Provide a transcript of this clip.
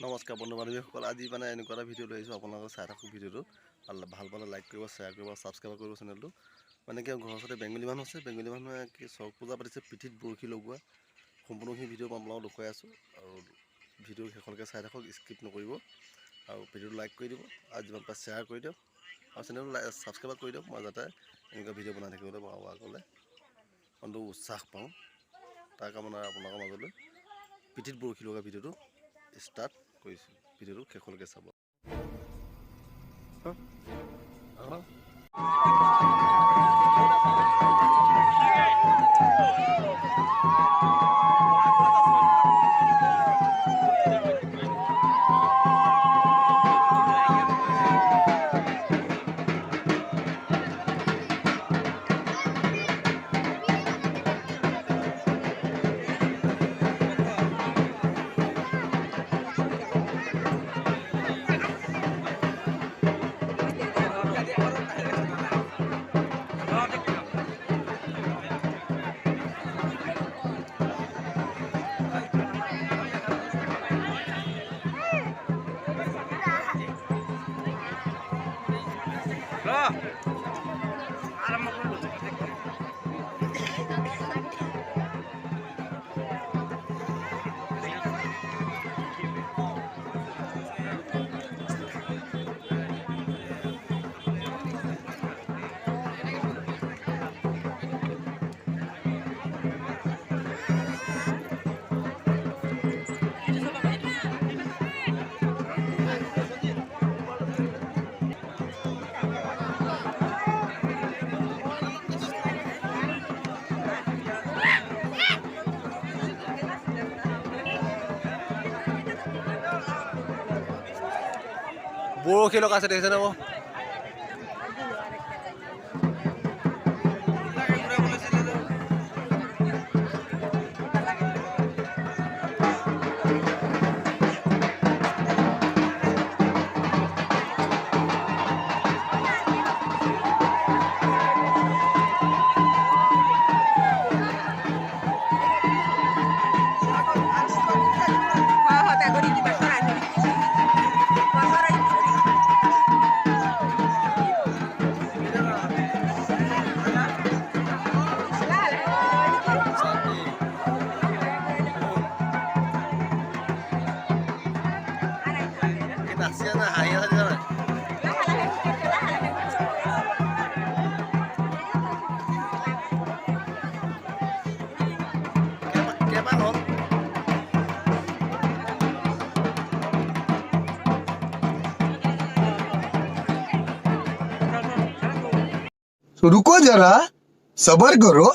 নমস্কাৰ বন্ধু বান্ধৱীসকল, আজি মানে এনেকুৱা এটা ভিডিঅ' লৈ আহিছোঁ। আপোনালোকে চাই থাকক ভিডিঅ'টো। ভাল পালে লাইক কৰিব, শ্বেয়াৰ কৰিব, ছাবস্ক্ৰাইব কৰিব চেনেলটো। মানে কি ঘৰৰ ওচৰতে বেংগলী মানুহ আছে। বেংগলী মানুহে কি চৰক পূজা পাতিছে, পিঠিত বৰশী লগোৱা। সম্পূৰ্ণখিনি ভিডিঅ' মই আপোনালোকক দেখুৱাই আছোঁ। আৰু ভিডিঅ' শেষলৈকে চাই থাকক, স্কিপ নকৰিব। আৰু ভিডিঅ'টো লাইক কৰি দিব, আৰু যিমান পাৰে শ্বেয়াৰ কৰি দিয়ক, আৰু চেনেলটো ছাবস্ক্ৰাইব কৰি দিয়ক। মই যাতে এনেকুৱা ভিডিঅ' বনাই থাকিবলৈ মই আগলৈ অন্ত উৎসাহ পাওঁ, তাৰ কামনা আপোনালোকৰ মাজলৈ পিঠিত বৰশী লগা ভিডিঅ'টো ষ্টাৰ্ট কৰিছোঁ। ভিডিঅ'টো শেষলৈকে চাব। বৰশী লগাইছে দেখিছেনে বাৰু? रुको जरा सबर करो।